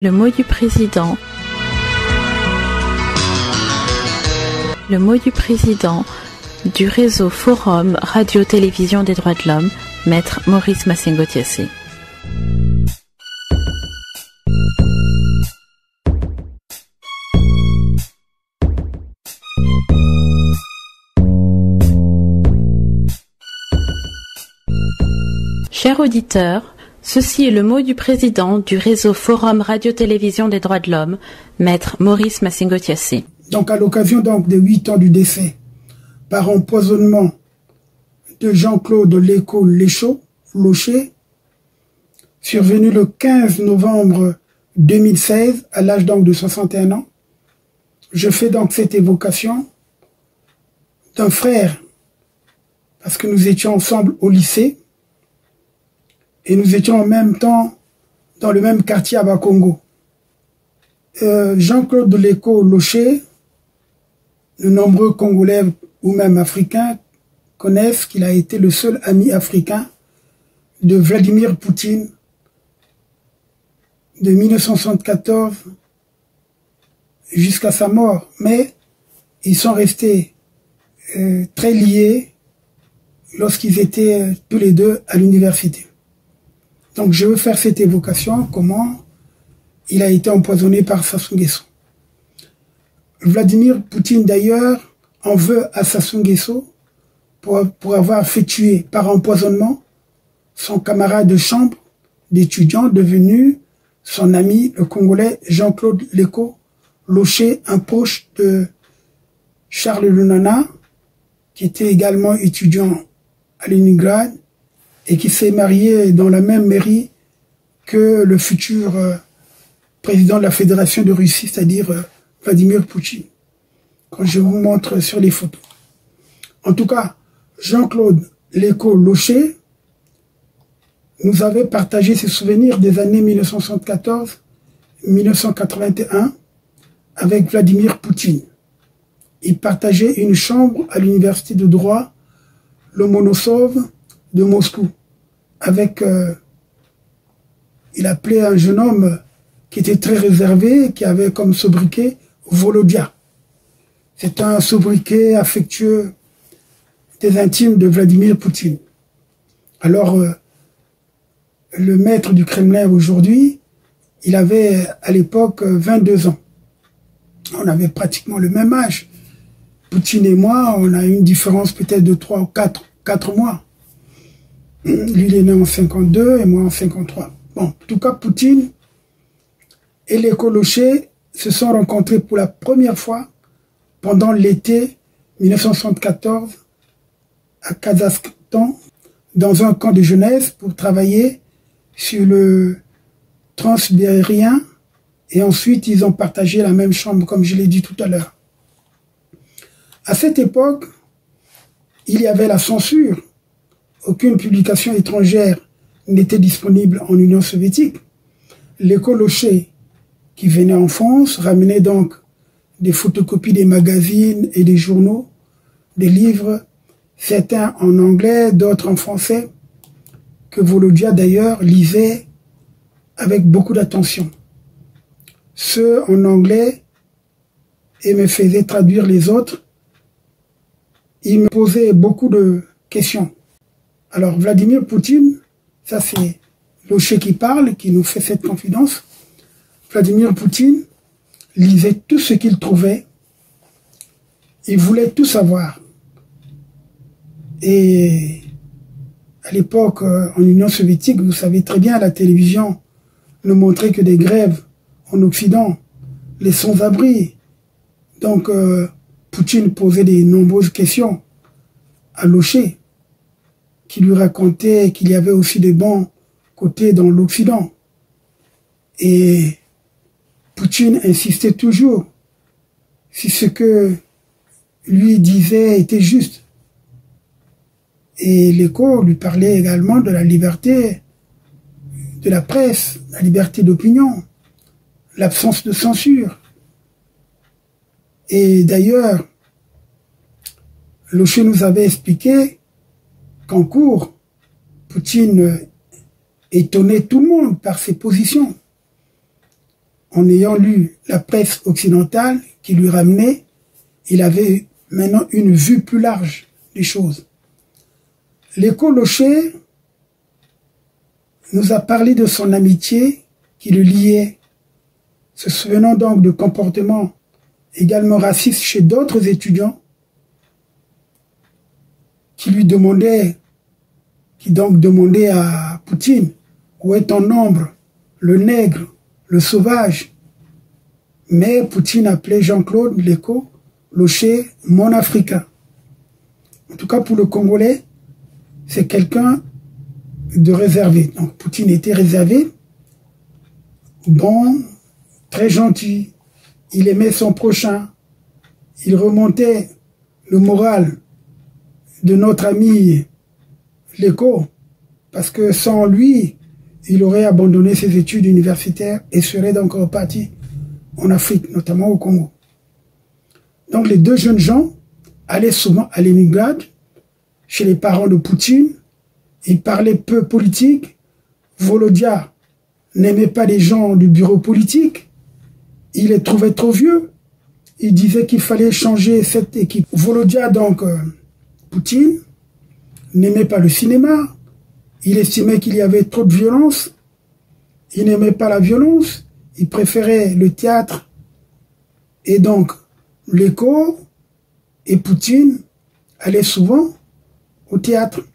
Le mot du président. Le mot du président du réseau Forum Radio-Télévision des droits de l'homme, Maître Maurice Massengo-Thiassé. Chers auditeurs, ceci est le mot du président du réseau Forum Radio-Télévision des droits de l'homme, Maître Maurice Massengo-Thiassé. Donc à l'occasion de 8 ans du décès par empoisonnement de Jean-Claude Léco Locher, survenu le 15 novembre 2016 à l'âge donc de 61 ans, je fais donc cette évocation d'un frère, parce que nous étions ensemble au lycée et nous étions en même temps dans le même quartier à Bakongo. Jean-Claude Léco Locher, de nombreux Congolais ou même Africains connaissent qu'il a été le seul ami africain de Vladimir Poutine de 1974 jusqu'à sa mort. Mais ils sont restés très liés lorsqu'ils étaient tous les deux à l'université. Donc je veux faire cette évocation, comment il a été empoisonné par Sassou Nguesso. Vladimir Poutine d'ailleurs en veut à Sassou Nguesso pour avoir fait tuer par empoisonnement son camarade de chambre d'étudiant devenu son ami, le Congolais Jean-Claude Léco Locher, un proche de Charles Lunana, qui était également étudiant à Leningrad et qui s'est marié dans la même mairie que le futur président de la Fédération de Russie, c'est-à-dire Vladimir Poutine, quand je vous montre sur les photos. En tout cas, Jean-Claude Léco Locher nous avait partagé ses souvenirs des années 1974-1981 avec Vladimir Poutine. Il partageait une chambre à l'université de droit Lomonosov de Moscou avec, il appelait un jeune homme qui était très réservé, qui avait comme sobriquet Volodia. C'est un sobriquet affectueux des intimes de Vladimir Poutine. Alors, le maître du Kremlin aujourd'hui, il avait à l'époque 22 ans. On avait pratiquement le même âge. Poutine et moi, on a une différence peut-être de 3 ou 4 mois. Lui, il est né en 52 et moi en 53. Bon, en tout cas, Poutine et Léco Locher se sont rencontrés pour la première fois pendant l'été 1974 à Kazakhstan, dans un camp de jeunesse pour travailler sur le transsibérien, et ensuite ils ont partagé la même chambre, comme je l'ai dit tout à l'heure. À cette époque, il y avait la censure. Aucune publication étrangère n'était disponible en Union soviétique. Léco Locher, qui venait en France, ramenait donc des photocopies des magazines et des journaux, des livres, certains en anglais, d'autres en français, que Volodia d'ailleurs lisait avec beaucoup d'attention. Ceux en anglais, et me faisaient traduire les autres. Il me posait beaucoup de questions. Alors Vladimir Poutine, ça c'est Locher qui parle, qui nous fait cette confidence. Vladimir Poutine lisait tout ce qu'il trouvait. Il voulait tout savoir. Et à l'époque, en Union soviétique, vous savez très bien, la télévision ne montrait que des grèves en Occident, les sans-abri. Donc, Poutine posait de nombreuses questions à Locher, qui lui racontait qu'il y avait aussi des bons côtés dans l'Occident. Et Poutine insistait toujours si ce que lui disait était juste. Et Léco lui parlait également de la liberté de la presse, la liberté d'opinion, l'absence de censure. Et d'ailleurs, Locher nous avait expliqué qu'en cours, Poutine étonnait tout le monde par ses positions. en ayant lu la presse occidentale qui lui ramenait, il avait maintenant une vue plus large des choses. Léko Loché nous a parlé de son amitié qui le liait, se souvenant donc de comportements également racistes chez d'autres étudiants qui donc demandaient à Poutine où est ton ombre, le nègre, le sauvage. Mais Poutine appelait Jean-Claude Léko Loché mon Africain. En tout cas, pour le Congolais, c'est quelqu'un de réservé. Donc, Poutine était réservé, bon, très gentil. Il aimait son prochain. Il remontait le moral de notre ami Léko, parce que sans lui, il aurait abandonné ses études universitaires et serait donc reparti en Afrique, notamment au Congo. Donc les deux jeunes gens allaient souvent à Leningrad, chez les parents de Poutine. Ils parlaient peu politique. Volodya n'aimait pas les gens du bureau politique. Il les trouvait trop vieux. Il disait qu'il fallait changer cette équipe. Volodya, donc, Poutine, n'aimait pas le cinéma. Il estimait qu'il y avait trop de violence. Il n'aimait pas la violence. Il préférait le théâtre. Et donc, Léko et Poutine allaient souvent au théâtre.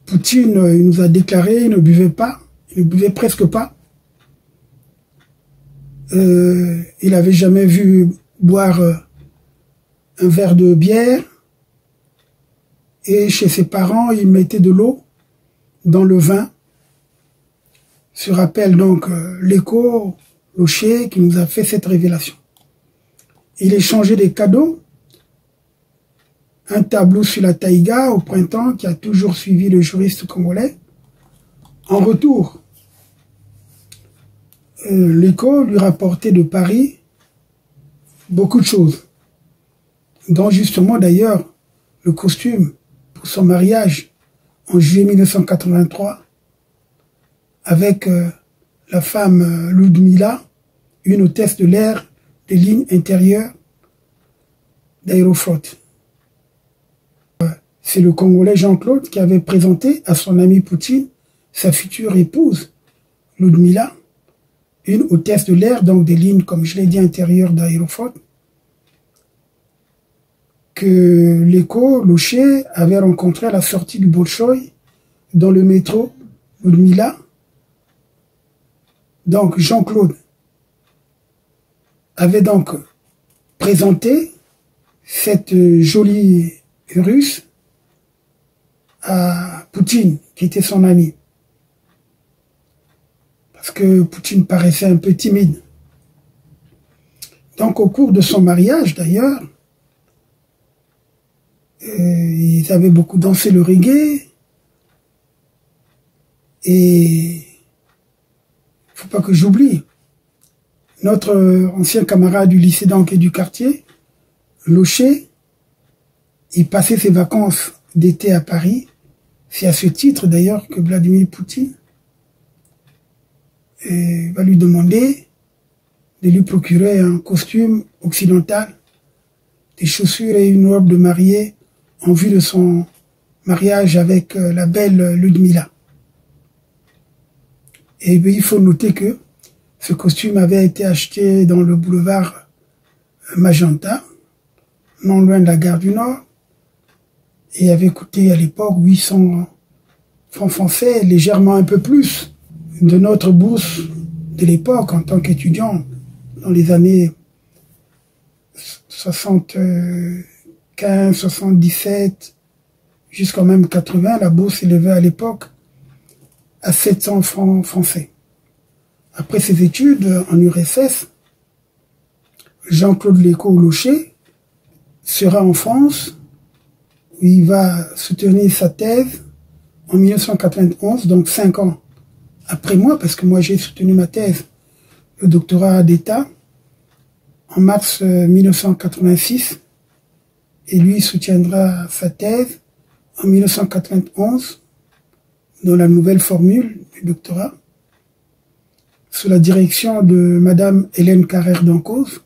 Poutine, il nous a déclaré, il ne buvait pas, il ne buvait presque pas. Il n'avait jamais vu boire un verre de bière. Et chez ses parents, il mettait de l'eau dans le vin. Se rappelle donc Léko Loché qui nous a fait cette révélation. Il échangeait des cadeaux, un tableau sur la taïga au printemps qui a toujours suivi le juriste congolais. En retour, Léko lui rapportait de Paris beaucoup de choses, dont justement d'ailleurs le costume pour son mariage en juillet 1983 avec la femme Ludmila, une hôtesse de l'air des lignes intérieures d'Aeroflot. C'est le Congolais Jean-Claude qui avait présenté à son ami Poutine sa future épouse, Ludmila, une hôtesse de l'air, donc des lignes, comme je l'ai dit, intérieures d'Aeroflot, que Léko Loché avait rencontré à la sortie du Bolchoï, dans le métro Ludmila. Donc Jean-Claude avait donc présenté cette jolie Russe à Poutine, qui était son ami. Parce que Poutine paraissait un peu timide. Donc au cours de son mariage, d'ailleurs, ils avaient beaucoup dansé le reggae. Et il ne faut pas que j'oublie, notre ancien camarade du lycée donc et du quartier, Loché, il passait ses vacances d'été à Paris. C'est à ce titre d'ailleurs que Vladimir Poutine va lui demander de lui procurer un costume occidental, des chaussures et une robe de mariée en vue de son mariage avec la belle Ludmila. Et bien, il faut noter que ce costume avait été acheté dans le boulevard Magenta, non loin de la gare du Nord, et avait coûté à l'époque 800 francs français, légèrement un peu plus de notre bourse de l'époque en tant qu'étudiant dans les années 75, 77, jusqu'à même 80. La bourse s'élevait à l'époque à 700 francs français. Après ses études en URSS, Jean-Claude Léko Loché sera en France, où il va soutenir sa thèse en 1991, donc 5 ans après moi, parce que moi j'ai soutenu ma thèse, le doctorat d'État, en mars 1986, et lui soutiendra sa thèse en 1991, dans la nouvelle formule du doctorat. sous la direction de Madame Hélène Carrère-Dancause,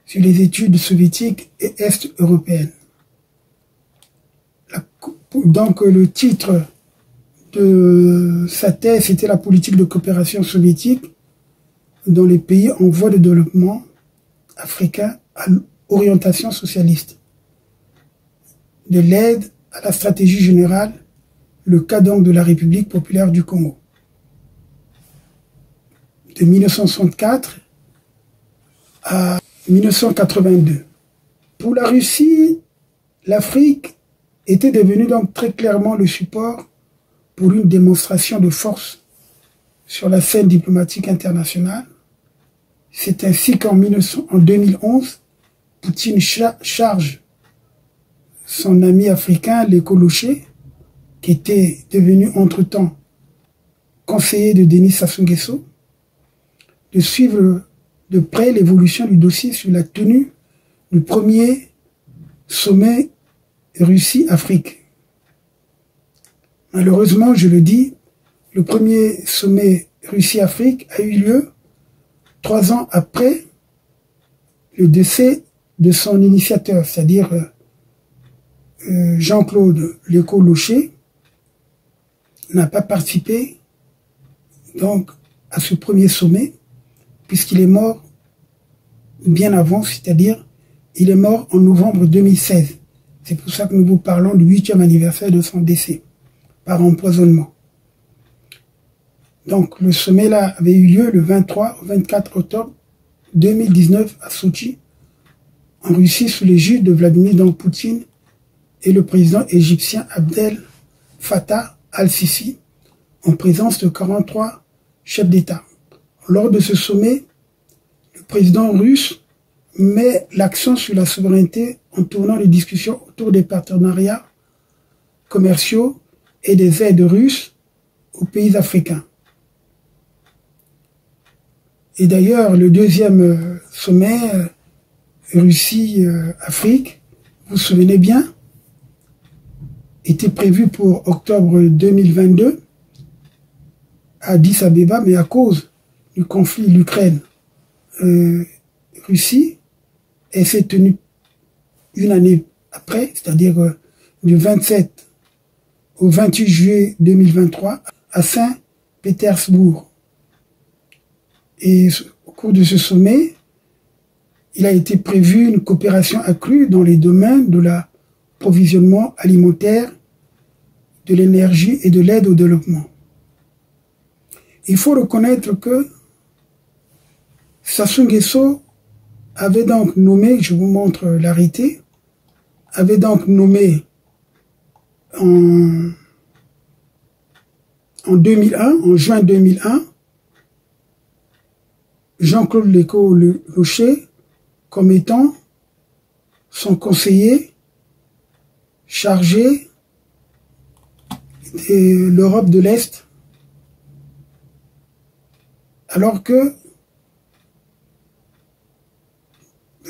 sur les études soviétiques et est-européennes. Donc le titre de sa thèse, c'était la politique de coopération soviétique dans les pays en voie de développement africains à l'orientation socialiste. De l'aide à la stratégie générale, le cas donc de la République populaire du Congo. De 1964 à 1982. Pour la Russie, l'Afrique était devenue donc très clairement le support pour une démonstration de force sur la scène diplomatique internationale. C'est ainsi qu'en 2011, Poutine charge son ami africain, Léko Loché, qui était devenu entre-temps conseiller de Denis Sassou Nguesso, de suivre de près l'évolution du dossier sur la tenue du premier sommet Russie-Afrique. Malheureusement, je le dis, le premier sommet Russie-Afrique a eu lieu 3 ans après le décès de son initiateur, c'est-à-dire Jean-Claude Léko Loché, n'a pas participé donc à ce premier sommet, puisqu'il est mort bien avant, c'est-à-dire il est mort en novembre 2016. C'est pour ça que nous vous parlons du 8e anniversaire de son décès, par empoisonnement. Donc le sommet-là avait eu lieu le 23 au 24 octobre 2019 à Sochi, en Russie, sous l'égide de Vladimir Poutine et le président égyptien Abdel Fattah al-Sisi, en présence de 43 chefs d'État. Lors de ce sommet, le président russe met l'accent sur la souveraineté en tournant les discussions autour des partenariats commerciaux et des aides russes aux pays africains. Et d'ailleurs, le deuxième sommet Russie-Afrique, vous vous souvenez bien, était prévu pour octobre 2022 à Addis Abeba, mais à cause du conflit l'Ukraine-Russie, elle s'est tenue une année après, c'est-à-dire du 27 au 28 juillet 2023 à Saint-Pétersbourg. Et au cours de ce sommet, il a été prévu une coopération accrue dans les domaines de l'approvisionnement alimentaire, de l'énergie et de l'aide au développement. Il faut reconnaître que Sassou Nguesso avait donc nommé, je vous montre l'arrêté, avait donc nommé en 2001, en juin 2001, Jean-Claude Léko Loché comme étant son conseiller chargé de l'Europe de l'Est, alors que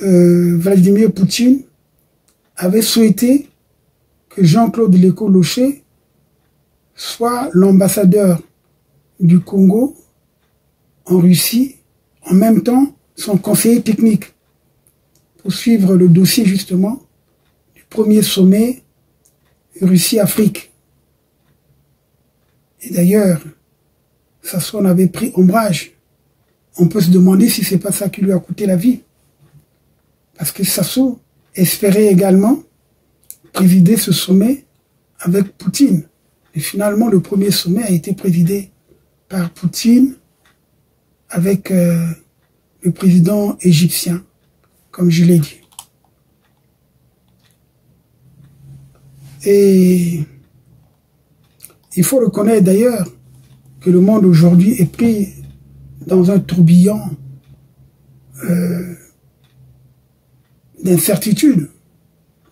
Vladimir Poutine avait souhaité que Jean-Claude Léko Loché soit l'ambassadeur du Congo en Russie, en même temps son conseiller technique, pour suivre le dossier justement du premier sommet Russie-Afrique. Et d'ailleurs, Sassou en avait pris ombrage. On peut se demander si c'est pas ça qui lui a coûté la vie. Parce que Sassou espérait également présider ce sommet avec Poutine. Et finalement, le premier sommet a été présidé par Poutine avec le président égyptien, comme je l'ai dit. Et il faut reconnaître d'ailleurs que le monde aujourd'hui est pris dans un tourbillon d'incertitude,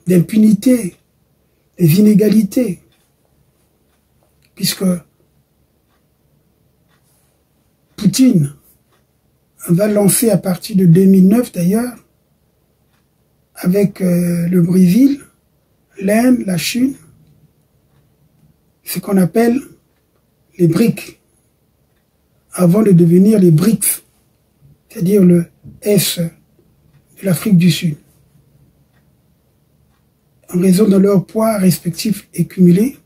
d'impunité, des inégalités, puisque Poutine va lancer à partir de 2009 d'ailleurs, avec le Brésil, l'Inde, la Chine, ce qu'on appelle les BRICS, avant de devenir les BRICS, c'est-à-dire le S de l'Afrique du Sud. En raison de leurs poids respectifs et cumulés,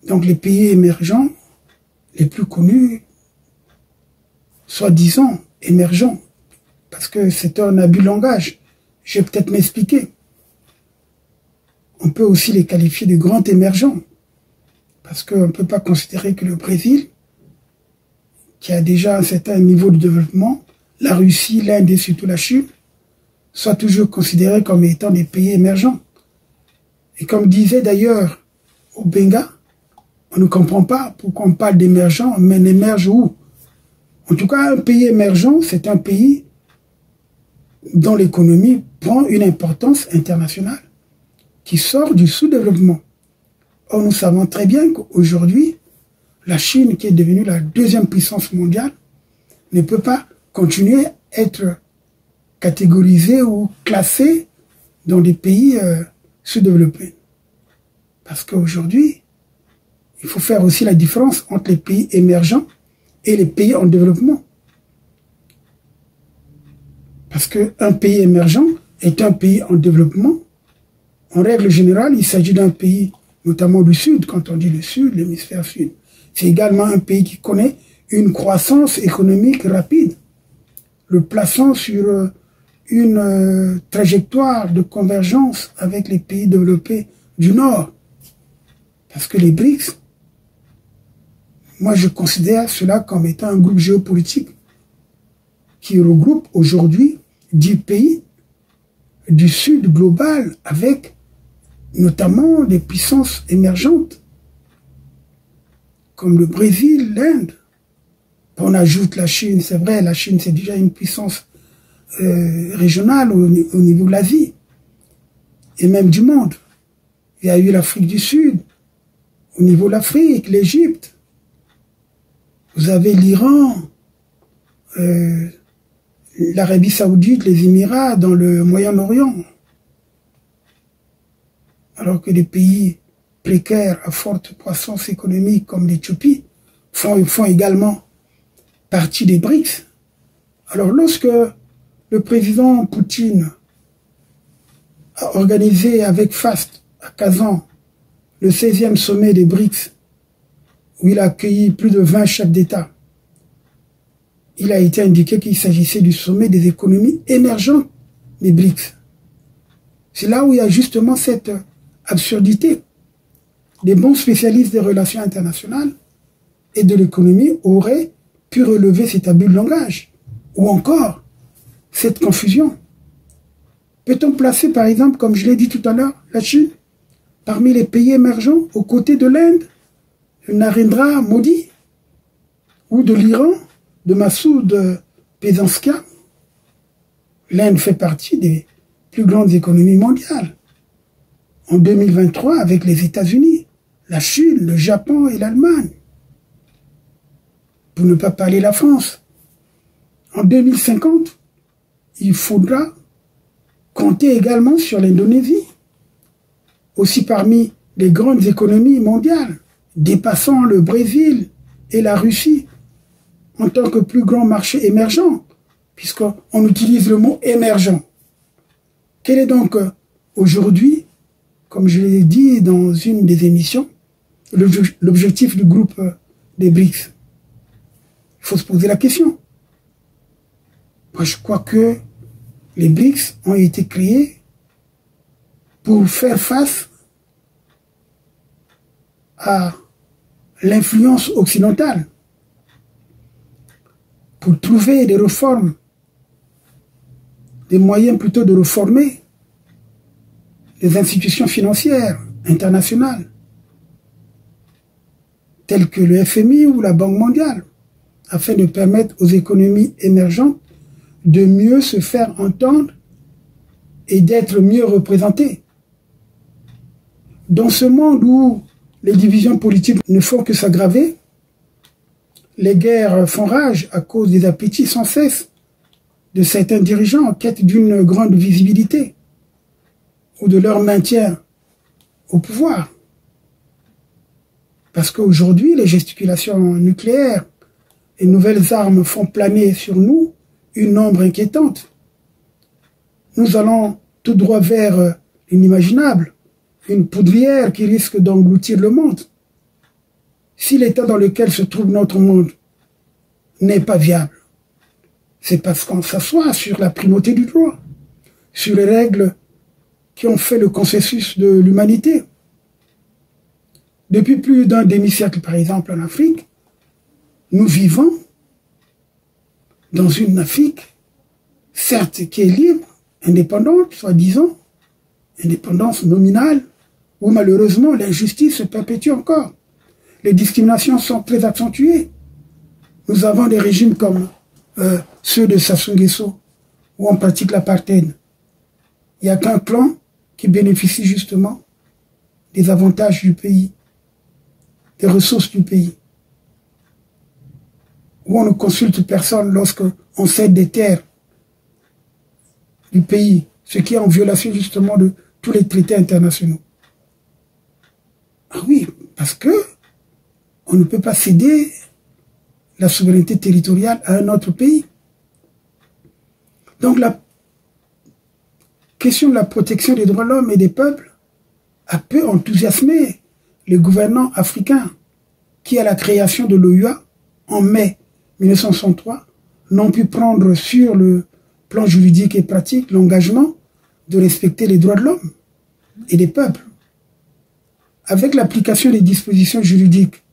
donc les pays émergents, les plus connus, soi-disant émergents, parce que c'est un abus de langage, je vais peut-être m'expliquer. On peut aussi les qualifier de grands émergents, parce qu'on ne peut pas considérer que le Brésil, qui a déjà un certain niveau de développement, la Russie, l'Inde et surtout la Chine, soient toujours considérés comme étant des pays émergents. Et comme disait d'ailleurs Obenga, on ne comprend pas pourquoi on parle d'émergents, mais on émerge où? En tout cas, un pays émergent, c'est un pays dont l'économie prend une importance internationale, qui sort du sous-développement. Or, nous savons très bien qu'aujourd'hui, la Chine, qui est devenue la deuxième puissance mondiale, ne peut pas continuer à être catégorisée ou classée dans des pays sous-développés. Parce qu'aujourd'hui, il faut faire aussi la différence entre les pays émergents et les pays en développement. Parce qu'un pays émergent est un pays en développement. En règle générale, il s'agit d'un pays, notamment du Sud. Quand on dit le Sud, l'hémisphère Sud, c'est également un pays qui connaît une croissance économique rapide, le plaçant sur une trajectoire de convergence avec les pays développés du Nord. Parce que les BRICS, moi je considère cela comme étant un groupe géopolitique qui regroupe aujourd'hui 10 pays du Sud global avec notamment des puissances émergentes comme le Brésil, l'Inde. On ajoute la Chine, c'est vrai, la Chine c'est déjà une puissance régionale au niveau de l'Asie et même du monde. Il y a eu l'Afrique du Sud, au niveau de l'Afrique, l'Égypte. Vous avez l'Iran, l'Arabie Saoudite, les Émirats dans le Moyen-Orient. Alors que des pays précaires à forte croissance économique comme l'Éthiopie font également partie des BRICS. Alors lorsque le président Poutine a organisé avec FAST à Kazan le 16e sommet des BRICS, où il a accueilli plus de 20 chefs d'État, il a été indiqué qu'il s'agissait du sommet des économies émergentes des BRICS. C'est là où il y a justement cette absurdité. Des bons spécialistes des relations internationales et de l'économie auraient pu relever cet abus de langage, ou encore cette confusion. Peut-on placer, par exemple, comme je l'ai dit tout à l'heure, la Chine parmi les pays émergents aux côtés de l'Inde, de Narendra Modi, ou de l'Iran, de Massoud Pezeshkian? L'Inde fait partie des plus grandes économies mondiales. En 2023, avec les États-Unis, la Chine, le Japon et l'Allemagne. Pour ne pas parler de la France. En 2050, il faudra compter également sur l'Indonésie, aussi parmi les grandes économies mondiales, dépassant le Brésil et la Russie en tant que plus grand marché émergent, puisqu'on utilise le mot émergent. Quel est donc aujourd'hui, comme je l'ai dit dans une des émissions, l'objectif du groupe des BRICS? Il faut se poser la question. Moi, je crois que les BRICS ont été créés pour faire face à l'influence occidentale, pour trouver des réformes, des moyens plutôt de réformer les institutions financières internationales, telles que le FMI ou la Banque mondiale, afin de permettre aux économies émergentes de mieux se faire entendre et d'être mieux représentées. Dans ce monde où les divisions politiques ne font que s'aggraver, les guerres font rage à cause des appétits sans cesse de certains dirigeants en quête d'une grande visibilité ou de leur maintien au pouvoir. Parce qu'aujourd'hui, les gesticulations nucléaires les nouvelles armes font planer sur nous une ombre inquiétante. Nous allons tout droit vers l'inimaginable, une poudrière qui risque d'engloutir le monde. Si l'état dans lequel se trouve notre monde n'est pas viable, c'est parce qu'on s'assoit sur la primauté du droit, sur les règles qui ont fait le consensus de l'humanité. Depuis plus d'un demi-siècle, par exemple, en Afrique, nous vivons dans une Afrique, certes, qui est libre, indépendante, soi-disant, indépendance nominale, où malheureusement l'injustice se perpétue encore. Les discriminations sont très accentuées. Nous avons des régimes comme ceux de Sassou Nguesso, où on pratique l'apartheid. Il n'y a qu'un clan qui bénéficie justement des avantages du pays, des ressources du pays, où on ne consulte personne lorsqu'on cède des terres du pays, ce qui est en violation justement de tous les traités internationaux. Ah oui, parce que on ne peut pas céder la souveraineté territoriale à un autre pays. Donc la question de la protection des droits de l'homme et des peuples a peu enthousiasmé les gouvernants africains qui, à la création de l'OUA en mai 1963, n'ont pu prendre sur le plan juridique et pratique l'engagement de respecter les droits de l'homme et des peuples. Avec l'application des dispositions juridiques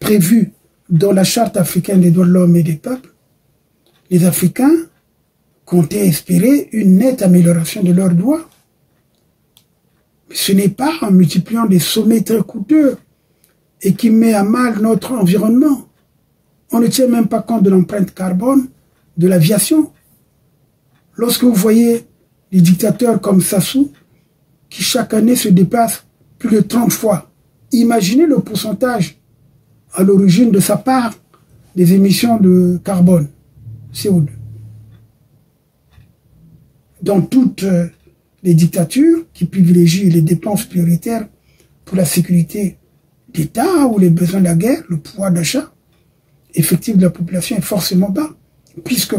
prévues dans la Charte africaine des droits de l'homme et des peuples, les Africains comptaient espérer une nette amélioration de leurs droits. Mais ce n'est pas en multipliant des sommets très coûteux et qui met à mal notre environnement. On ne tient même pas compte de l'empreinte carbone de l'aviation. Lorsque vous voyez des dictateurs comme Sassou, qui chaque année se déplacent plus de 30 fois, imaginez le pourcentage à l'origine de sa part des émissions de carbone, CO2. Dans toutes les dictatures qui privilégient les dépenses prioritaires pour la sécurité d'État ou les besoins de la guerre, le pouvoir d'achat effectif de la population est forcément bas, puisque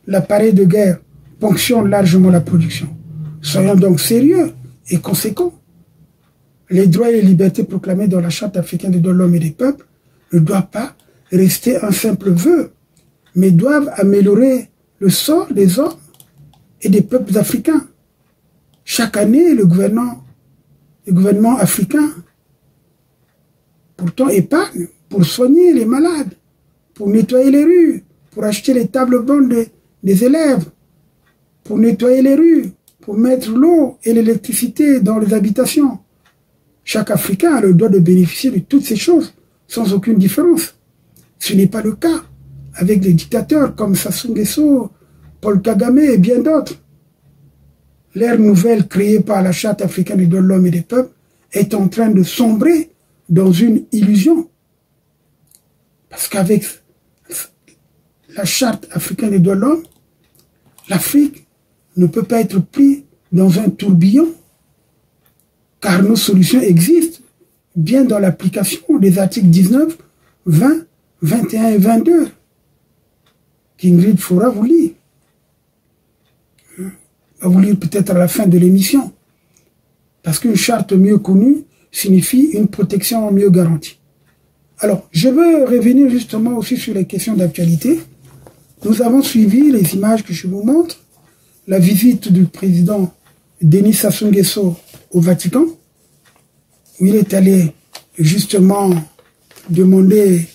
l'appareil de guerre ponctionne largement la production. Soyons donc sérieux et conséquents. Les droits et les libertés proclamés dans la Charte africaine des droits de l'homme et des peuples ne doivent pas rester un simple vœu, mais doivent améliorer le sort des hommes et des peuples africains. Chaque année, le gouvernement africain, pourtant, épargne pour soigner les malades, pour nettoyer les rues, pour acheter les tables bandes des élèves, pour nettoyer les rues, pour mettre l'eau et l'électricité dans les habitations. Chaque Africain a le droit de bénéficier de toutes ces choses, sans aucune différence. Ce n'est pas le cas avec des dictateurs comme Sassou Nguesso, Paul Kagame et bien d'autres. L'ère nouvelle créée par la Charte africaine des droits de l'homme et des peuples est en train de sombrer dans une illusion. Parce qu'avec la Charte africaine des droits de l'homme, l'Afrique ne peut pas être prise dans un tourbillon, car nos solutions existent bien dans l'application des articles 19, 20, 21 et 22, qu'Ingrid Fora vous lit. Va vous lire peut-être à la fin de l'émission, parce qu'une charte mieux connue signifie une protection mieux garantie. Alors, je veux revenir justement aussi sur les questions d'actualité. Nous avons suivi les images que je vous montre, la visite du président Denis Sassou Nguesso au Vatican, où il est allé justement demander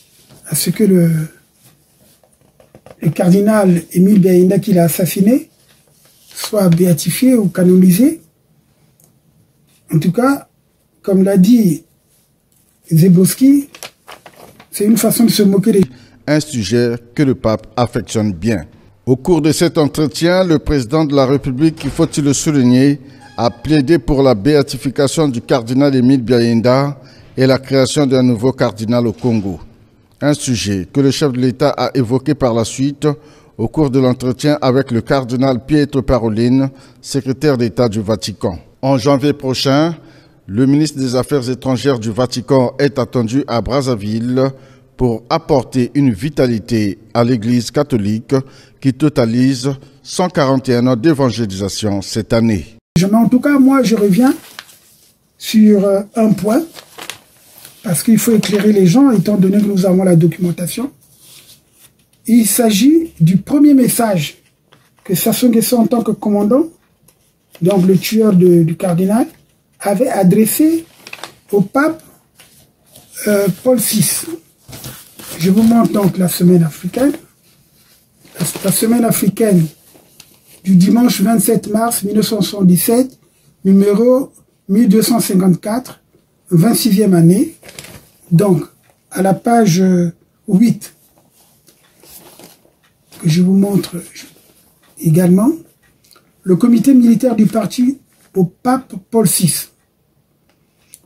à ce que le cardinal Émile Béainda, qu'il a assassiné, soit béatifié ou canonisé. En tout cas, comme l'a dit Zeboski, c'est une façon de se moquer des... Un sujet que le pape affectionne bien. Au cours de cet entretien, le président de la République, il faut-il le souligner, a plaidé pour la béatification du cardinal Émile Béainda et la création d'un nouveau cardinal au Congo. Un sujet que le chef de l'État a évoqué par la suite au cours de l'entretien avec le cardinal Pietro Parolin, secrétaire d'État du Vatican. En janvier prochain, le ministre des Affaires étrangères du Vatican est attendu à Brazzaville pour apporter une vitalité à l'Église catholique qui totalise 141 ans d'évangélisation cette année. Mais en tout cas, moi, je reviens sur un point, parce qu'il faut éclairer les gens, étant donné que nous avons la documentation. Il s'agit du premier message que Sassou Nguesso, en tant que commandant, donc le tueur du cardinal, avait adressé au pape Paul VI. Je vous montre donc la semaine africaine. La semaine africaine du dimanche 27 mars 1977, numéro 1254, 26e année. Donc, à la page 8, que je vous montre également, le comité militaire du parti au pape Paul VI.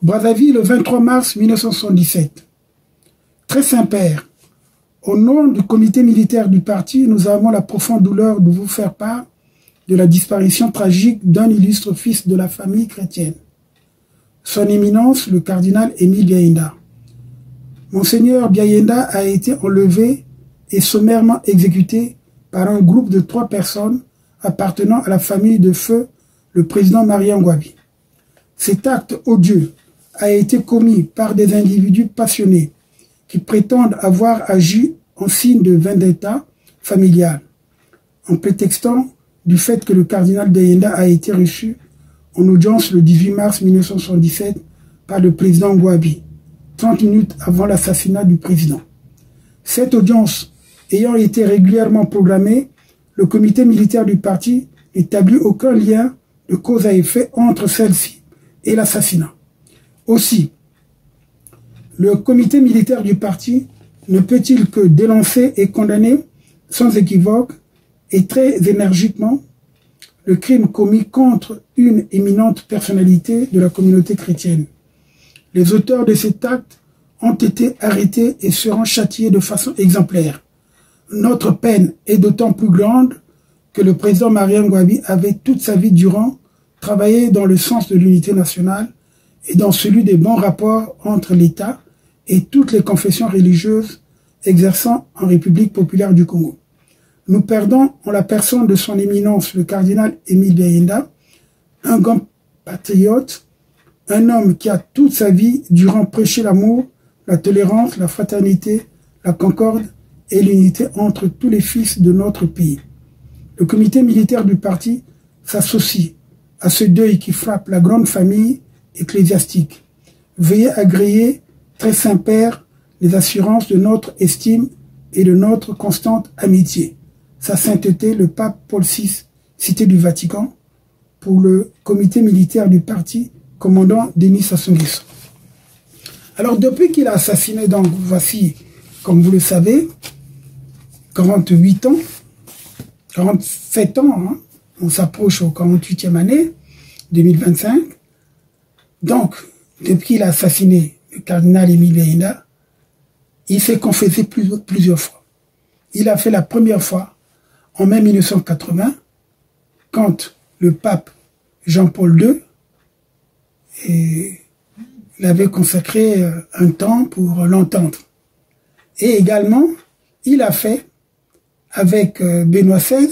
Brazzaville, le 23 mars 1977. Très Saint-Père, au nom du comité militaire du parti, nous avons la profonde douleur de vous faire part de la disparition tragique d'un illustre fils de la famille chrétienne. Son éminence, le cardinal Émile Biaïnda. Monseigneur Biaïnda a été enlevé et sommairement exécuté par un groupe de 3 personnes appartenant à la famille de feu le président Marien Ngouabi. Cet acte odieux a été commis par des individus passionnés qui prétendent avoir agi en signe de vendetta familiale, en prétextant du fait que le cardinal Biaïnda a été reçu en audience le 18 mars 1977 par le président Ngouabi, 30 minutes avant l'assassinat du président. Cette audience ayant été régulièrement programmée, le comité militaire du parti n'établit aucun lien de cause à effet entre celle-ci et l'assassinat. Aussi, le comité militaire du parti ne peut-il que dénoncer et condamner sans équivoque et très énergiquement le crime commis contre une éminente personnalité de la communauté chrétienne. Les auteurs de cet acte ont été arrêtés et seront châtiés de façon exemplaire. Notre peine est d'autant plus grande que le président Marien Ngouabi avait toute sa vie durant travaillé dans le sens de l'unité nationale et dans celui des bons rapports entre l'État et toutes les confessions religieuses exerçant en République populaire du Congo. Nous perdons en la personne de son éminence le cardinal Émile Biaïnda, un grand patriote, un homme qui a toute sa vie durant prêché l'amour, la tolérance, la fraternité, la concorde et l'unité entre tous les fils de notre pays. Le comité militaire du parti s'associe à ce deuil qui frappe la grande famille ecclésiastique. Veuillez agréer, très Saint-Père, les assurances de notre estime et de notre constante amitié. Sa sainteté, le pape Paul VI, cité du Vatican, pour le comité militaire du parti, commandant Denis Sassou Nguesso. Alors, depuis qu'il a assassiné, donc, voici, comme vous le savez, 48 ans, 47 ans, hein, on s'approche au 48e année, 2025. Donc, depuis qu'il a assassiné le cardinal Émile Biaïnda, il s'est confessé plusieurs fois. Il a fait la première fois en mai 1980, quand le pape Jean-Paul II l'avait consacré un temps pour l'entendre. Et également, il a fait avec Benoît XVI,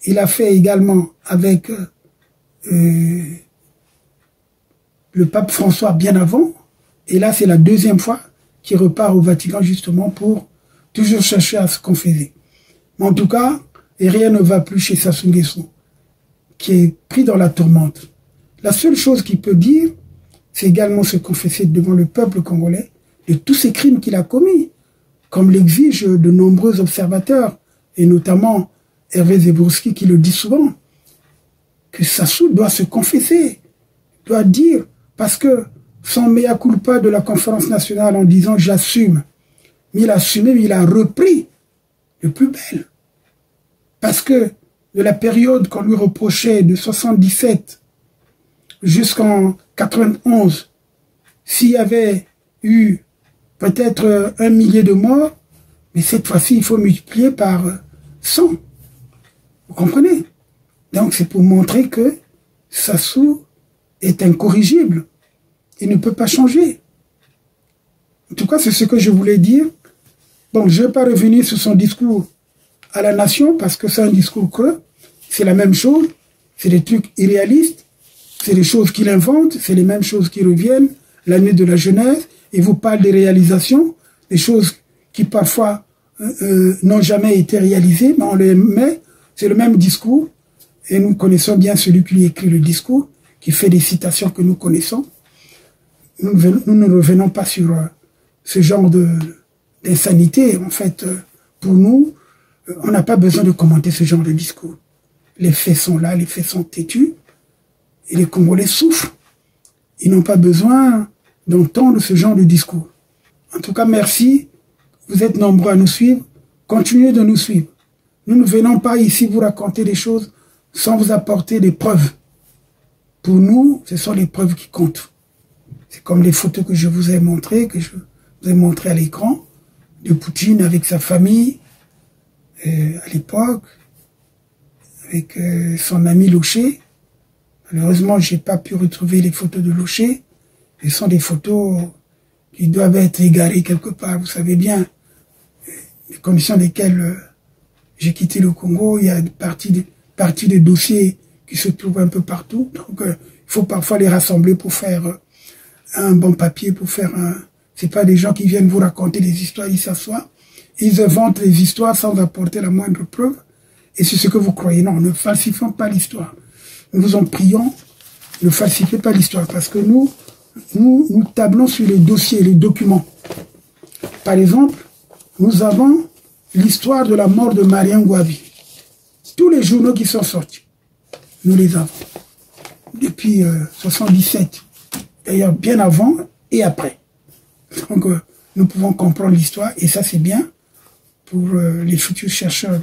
il a fait également avec le pape François bien avant, et là c'est la deuxième fois qu'il repart au Vatican justement pour toujours chercher à se confesser. Mais en tout cas, et rien ne va plus chez Sassou Nguesso, qui est pris dans la tourmente. La seule chose qu'il peut dire, c'est également se confesser devant le peuple congolais de tous ces crimes qu'il a commis, comme l'exigent de nombreux observateurs, et notamment Hervé Zebrowski qui le dit souvent, que Sassou doit se confesser, doit dire, parce que son mea culpa de la conférence nationale en disant « j'assume », mais il a assumé, mais il a repris le plus bel. Parce que de la période qu'on lui reprochait de 77 jusqu'en 91, s'il y avait eu peut-être 1 millier de morts, mais cette fois-ci, il faut multiplier par 100. Vous comprenez? Donc, c'est pour montrer que Sassou est incorrigible. Il ne peut pas changer. En tout cas, c'est ce que je voulais dire. Bon, je ne vais pas revenir sur son discours à la nation parce que c'est un discours creux. C'est la même chose. C'est des trucs irréalistes. C'est des choses qu'il invente. C'est les mêmes choses qui reviennent. L'année de la jeunesse. Il vous parle des réalisations, des choses qui parfois n'ont jamais été réalisées, mais on les met. C'est le même discours. Et nous connaissons bien celui qui écrit le discours, qui fait des citations que nous connaissons. Nous ne revenons pas sur ce genre d'insanité. En fait, pour nous, on n'a pas besoin de commenter ce genre de discours. Les faits sont là, les faits sont têtus, et les Congolais souffrent. Ils n'ont pas besoin d'entendre ce genre de discours. En tout cas, merci. Vous êtes nombreux à nous suivre. Continuez de nous suivre. Nous ne venons pas ici vous raconter des choses sans vous apporter des preuves. Pour nous, ce sont les preuves qui comptent. C'est comme les photos que je vous ai montrées, à l'écran, de Poutine avec sa famille, à l'époque, avec son ami Locher. Malheureusement, je n'ai pas pu retrouver les photos de Locher. Ce sont des photos qui doivent être égarées quelque part. Vous savez bien, les conditions dans lesquelles j'ai quitté le Congo, il y a une partie des dossiers qui se trouvent un peu partout. Donc, il faut parfois les rassembler pour faire un bon papier, pour faire un... C'est pas des gens qui viennent vous raconter des histoires, ils s'assoient, ils inventent les histoires sans apporter la moindre preuve. Et c'est ce que vous croyez. Non, ne falsifions pas l'histoire. Nous vous en prions, ne falsifiez pas l'histoire, parce que nous tablons sur les dossiers, les documents. Par exemple, nous avons l'histoire de la mort de Marien Ngouabi. Tous les journaux qui sont sortis, nous les avons. Depuis 77. D'ailleurs, bien avant et après. Donc, nous pouvons comprendre l'histoire, et ça, c'est bien pour les futurs chercheurs,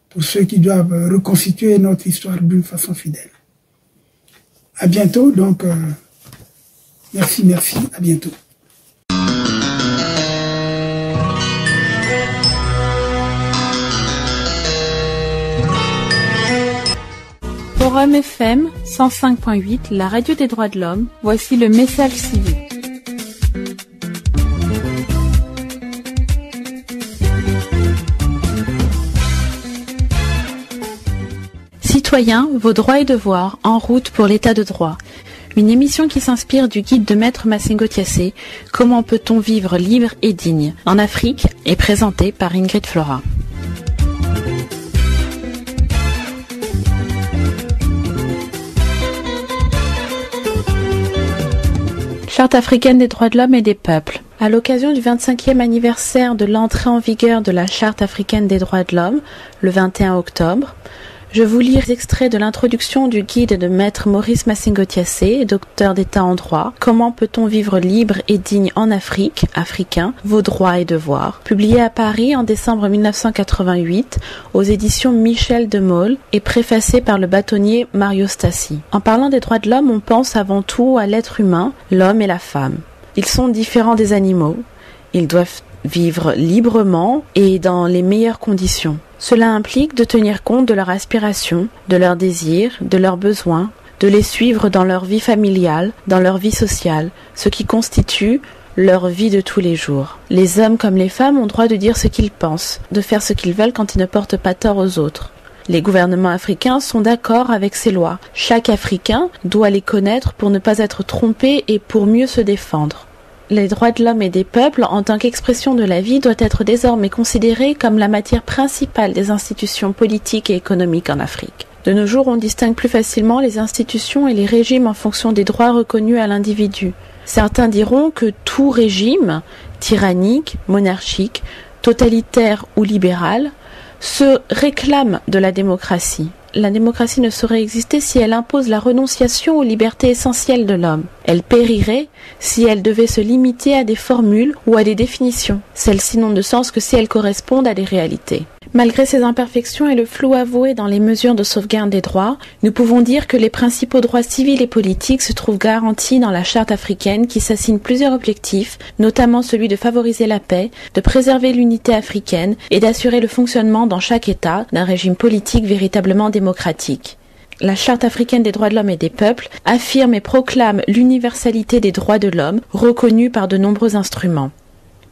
pour ceux qui doivent reconstituer notre histoire d'une façon fidèle. À bientôt, donc, merci, à bientôt. Forum FM 105.8, la radio des droits de l'homme, voici le message civique. Citoyens, vos droits et devoirs, en route pour l'état de droit. Une émission qui s'inspire du guide de Maître Massengo Thiassé, Comment peut-on vivre libre et digne en Afrique, est présentée par Ingrid Flora. Charte africaine des droits de l'homme et des peuples. À l'occasion du 25e anniversaire de l'entrée en vigueur de la Charte africaine des droits de l'homme, le 21 octobre, je vous lis les extraits de l'introduction du guide de Maître Maurice Massengo Thiassé, docteur d'État en droit, Comment peut-on vivre libre et digne en Afrique, africain, vos droits et devoirs, publié à Paris en décembre 1988 aux éditions Michel de Maulle et préfacé par le bâtonnier Mario Stassi. En parlant des droits de l'homme, on pense avant tout à l'être humain, l'homme et la femme. Ils sont différents des animaux. Ils doivent vivre librement et dans les meilleures conditions. Cela implique de tenir compte de leurs aspirations, de leurs désirs, de leurs besoins, de les suivre dans leur vie familiale, dans leur vie sociale, ce qui constitue leur vie de tous les jours. Les hommes comme les femmes ont droit de dire ce qu'ils pensent, de faire ce qu'ils veulent quand ils ne portent pas tort aux autres. Les gouvernements africains sont d'accord avec ces lois. Chaque Africain doit les connaître pour ne pas être trompé et pour mieux se défendre. Les droits de l'homme et des peuples, en tant qu'expression de la vie, doivent être désormais considérés comme la matière principale des institutions politiques et économiques en Afrique. De nos jours, on distingue plus facilement les institutions et les régimes en fonction des droits reconnus à l'individu. Certains diront que tout régime, tyrannique, monarchique, totalitaire ou libéral, se réclame de la démocratie. La démocratie ne saurait exister si elle impose la renonciation aux libertés essentielles de l'homme. Elle périrait si elle devait se limiter à des formules ou à des définitions. Celles-ci n'ont de sens que si elles correspondent à des réalités. Malgré ces imperfections et le flou avoué dans les mesures de sauvegarde des droits, nous pouvons dire que les principaux droits civils et politiques se trouvent garantis dans la Charte africaine qui s'assigne plusieurs objectifs, notamment celui de favoriser la paix, de préserver l'unité africaine et d'assurer le fonctionnement dans chaque État d'un régime politique véritablement démocratique. La Charte africaine des droits de l'homme et des peuples affirme et proclame l'universalité des droits de l'homme reconnus par de nombreux instruments.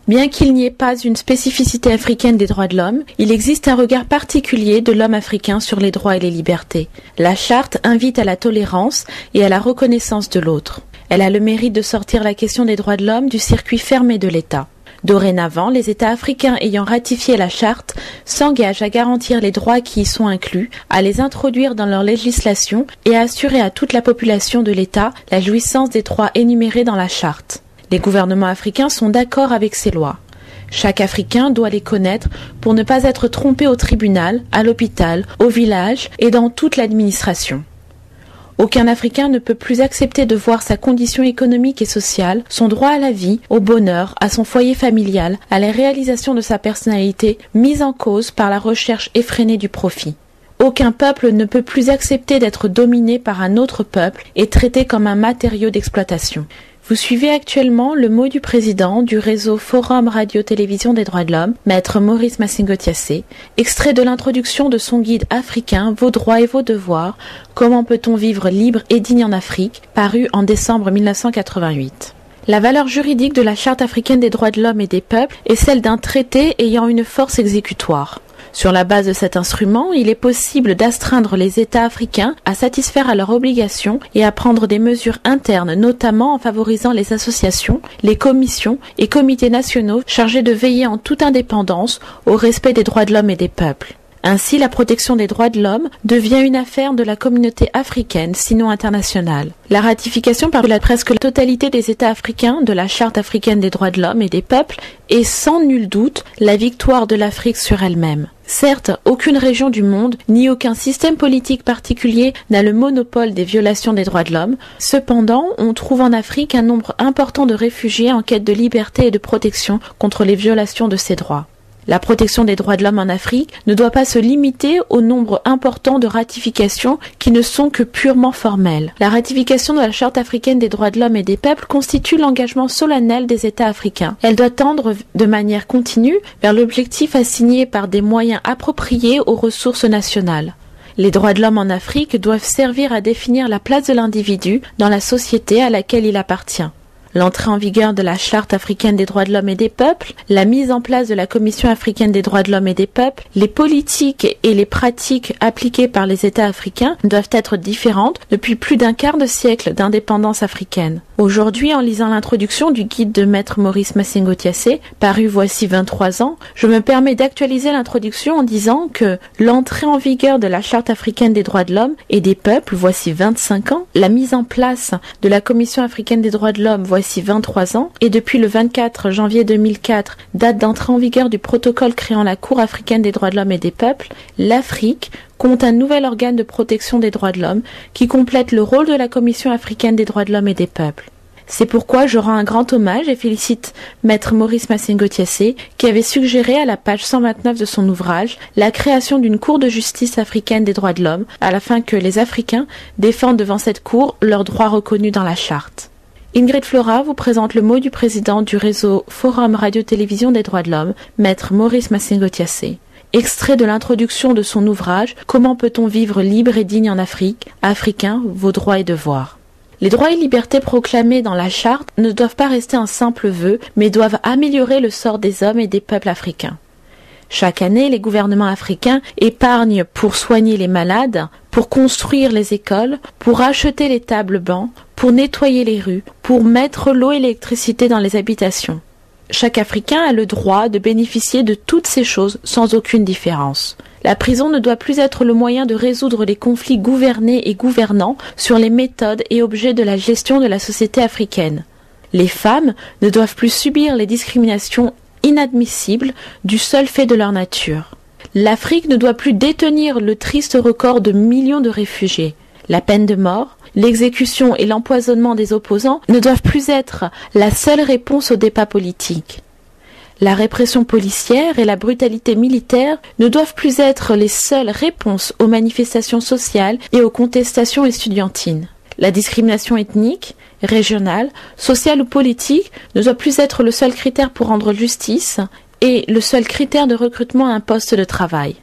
Bien qu'il n'y ait pas une spécificité africaine des droits de l'homme, il existe un regard particulier de l'homme africain sur les droits et les libertés. La Charte invite à la tolérance et à la reconnaissance de l'autre. Elle a le mérite de sortir la question des droits de l'homme du circuit fermé de l'État. Dorénavant, les États africains ayant ratifié la Charte s'engagent à garantir les droits qui y sont inclus, à les introduire dans leur législation et à assurer à toute la population de l'État la jouissance des droits énumérés dans la Charte. Les gouvernements africains sont d'accord avec ces lois. Chaque Africain doit les connaître pour ne pas être trompé au tribunal, à l'hôpital, au village et dans toute l'administration. Aucun Africain ne peut plus accepter de voir sa condition économique et sociale, son droit à la vie, au bonheur, à son foyer familial, à la réalisation de sa personnalité, mise en cause par la recherche effrénée du profit. Aucun peuple ne peut plus accepter d'être dominé par un autre peuple et traité comme un matériau d'exploitation. Vous suivez actuellement le mot du président du réseau Forum Radio-Télévision des droits de l'homme, Maître Maurice Massingo Thiassé, extrait de l'introduction de son guide africain Vos droits et vos devoirs, Comment peut-on vivre libre et digne en Afrique, paru en décembre 1988. La valeur juridique de la Charte africaine des droits de l'homme et des peuples est celle d'un traité ayant une force exécutoire. Sur la base de cet instrument, il est possible d'astreindre les États africains à satisfaire à leurs obligations et à prendre des mesures internes, notamment en favorisant les associations, les commissions et comités nationaux chargés de veiller en toute indépendance au respect des droits de l'homme et des peuples. Ainsi, la protection des droits de l'homme devient une affaire de la communauté africaine, sinon internationale. La ratification par la presque totalité des États africains de la Charte africaine des droits de l'homme et des peuples est sans nul doute la victoire de l'Afrique sur elle-même. Certes, aucune région du monde, ni aucun système politique particulier n'a le monopole des violations des droits de l'homme. Cependant, on trouve en Afrique un nombre important de réfugiés en quête de liberté et de protection contre les violations de ces droits. La protection des droits de l'homme en Afrique ne doit pas se limiter au nombre important de ratifications qui ne sont que purement formelles. La ratification de la Charte africaine des droits de l'homme et des peuples constitue l'engagement solennel des États africains. Elle doit tendre de manière continue vers l'objectif assigné par des moyens appropriés aux ressources nationales. Les droits de l'homme en Afrique doivent servir à définir la place de l'individu dans la société à laquelle il appartient. L'entrée en vigueur de la Charte africaine des droits de l'homme et des peuples, la mise en place de la Commission africaine des droits de l'homme et des peuples, les politiques et les pratiques appliquées par les États africains doivent être différentes depuis plus d'un quart de siècle d'indépendance africaine. Aujourd'hui, en lisant l'introduction du guide de Maître Maurice Massingo Thiassé, paru voici 23 ans, je me permets d'actualiser l'introduction en disant que l'entrée en vigueur de la Charte africaine des droits de l'homme et des peuples, voici 25 ans, la mise en place de la Commission africaine des droits de l'homme, voici 23 ans, et depuis le 24 janvier 2004, date d'entrée en vigueur du protocole créant la Cour africaine des droits de l'homme et des peuples, l'Afrique compte un nouvel organe de protection des droits de l'homme qui complète le rôle de la Commission africaine des droits de l'homme et des peuples. C'est pourquoi je rends un grand hommage et félicite Maître Maurice Massingo Thiassé qui avait suggéré à la page 129 de son ouvrage la création d'une Cour de justice africaine des droits de l'homme afin que les Africains défendent devant cette Cour leurs droits reconnus dans la Charte. Ingrid Flora vous présente le mot du président du réseau Forum Radio-Télévision des droits de l'homme, Maître Maurice Massingo Thiassé. Extrait de l'introduction de son ouvrage « Comment peut-on vivre libre et digne en Afrique ? Africains, vos droits et devoirs ». Les droits et libertés proclamés dans la Charte ne doivent pas rester un simple vœu, mais doivent améliorer le sort des hommes et des peuples africains. Chaque année, les gouvernements africains épargnent pour soigner les malades, pour construire les écoles, pour acheter les tables bancs, pour nettoyer les rues, pour mettre l'eau et l'électricité dans les habitations. Chaque Africain a le droit de bénéficier de toutes ces choses sans aucune différence. La prison ne doit plus être le moyen de résoudre les conflits gouvernés et gouvernants sur les méthodes et objets de la gestion de la société africaine. Les femmes ne doivent plus subir les discriminations inadmissibles du seul fait de leur nature. L'Afrique ne doit plus détenir le triste record de millions de réfugiés. La peine de mort, l'exécution et l'empoisonnement des opposants ne doivent plus être la seule réponse au débat politique. La répression policière et la brutalité militaire ne doivent plus être les seules réponses aux manifestations sociales et aux contestations estudiantines. La discrimination ethnique, régionale, sociale ou politique ne doit plus être le seul critère pour rendre justice et le seul critère de recrutement à un poste de travail.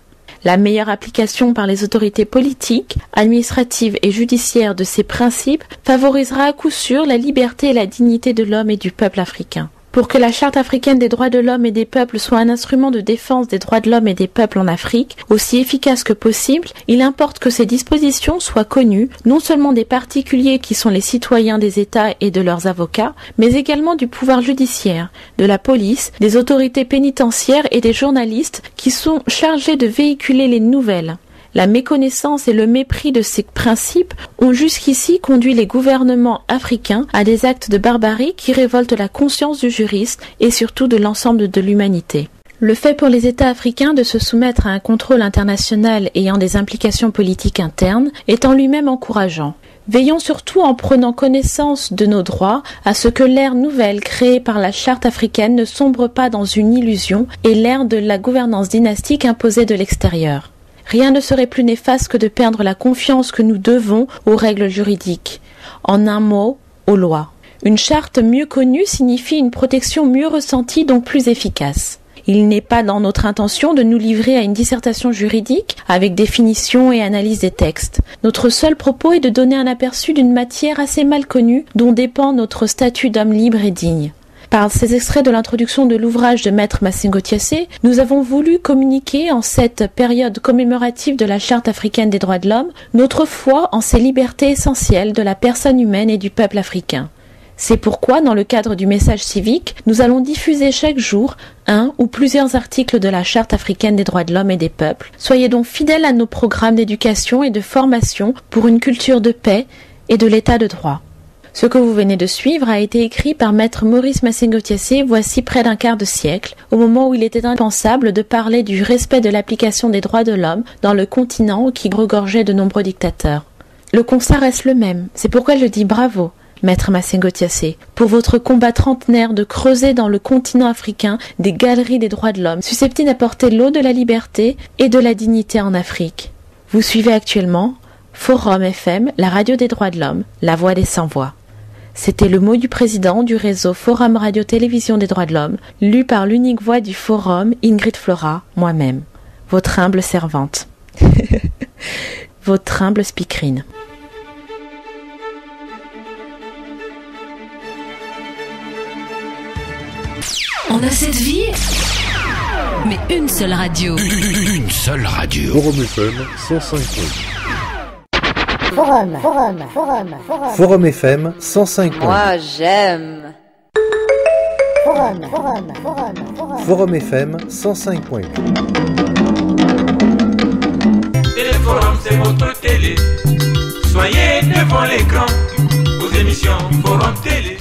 La meilleure application par les autorités politiques, administratives et judiciaires de ces principes favorisera à coup sûr la liberté et la dignité de l'homme et du peuple africain. Pour que la Charte africaine des droits de l'homme et des peuples soit un instrument de défense des droits de l'homme et des peuples en Afrique, aussi efficace que possible, il importe que ces dispositions soient connues, non seulement des particuliers qui sont les citoyens des États et de leurs avocats, mais également du pouvoir judiciaire, de la police, des autorités pénitentiaires et des journalistes qui sont chargés de véhiculer les nouvelles. La méconnaissance et le mépris de ces principes ont jusqu'ici conduit les gouvernements africains à des actes de barbarie qui révoltent la conscience du juriste et surtout de l'ensemble de l'humanité. Le fait pour les États africains de se soumettre à un contrôle international ayant des implications politiques internes est en lui-même encourageant. Veillons surtout en prenant connaissance de nos droits à ce que l'ère nouvelle créée par la Charte africaine ne sombre pas dans une illusion et l'ère de la gouvernance dynastique imposée de l'extérieur. Rien ne serait plus néfaste que de perdre la confiance que nous devons aux règles juridiques. En un mot, aux lois. Une charte mieux connue signifie une protection mieux ressentie, donc plus efficace. Il n'est pas dans notre intention de nous livrer à une dissertation juridique avec définition et analyse des textes. Notre seul propos est de donner un aperçu d'une matière assez mal connue dont dépend notre statut d'homme libre et digne. Par ces extraits de l'introduction de l'ouvrage de Maître Massengo Thiassé, nous avons voulu communiquer en cette période commémorative de la Charte africaine des droits de l'homme notre foi en ces libertés essentielles de la personne humaine et du peuple africain. C'est pourquoi, dans le cadre du message civique, nous allons diffuser chaque jour un ou plusieurs articles de la Charte africaine des droits de l'homme et des peuples. Soyez donc fidèles à nos programmes d'éducation et de formation pour une culture de paix et de l'état de droit. Ce que vous venez de suivre a été écrit par Maître Maurice Massengo Thiassé voici près d'un quart de siècle, au moment où il était impensable de parler du respect de l'application des droits de l'homme dans le continent qui regorgeait de nombreux dictateurs. Le constat reste le même, c'est pourquoi je dis bravo, Maître Massengo Thiassé, pour votre combat trentenaire de creuser dans le continent africain des galeries des droits de l'homme, susceptibles d'apporter l'eau de la liberté et de la dignité en Afrique. Vous suivez actuellement Forum FM, la radio des droits de l'homme, la voix des sans-voix. C'était le mot du président du réseau Forum Radio-Télévision des droits de l'homme, lu par l'unique voix du Forum, Ingrid Flora, moi-même, votre humble servante, votre humble speakerine. On a cette vie, mais une seule radio. Une seule radio. Forum FM 105. Forum FM 105. Moi j'aime. Forum FM 105. Téléforum, c'est votre télé. Soyez devant l'écran. Vos émissions Forum Télé.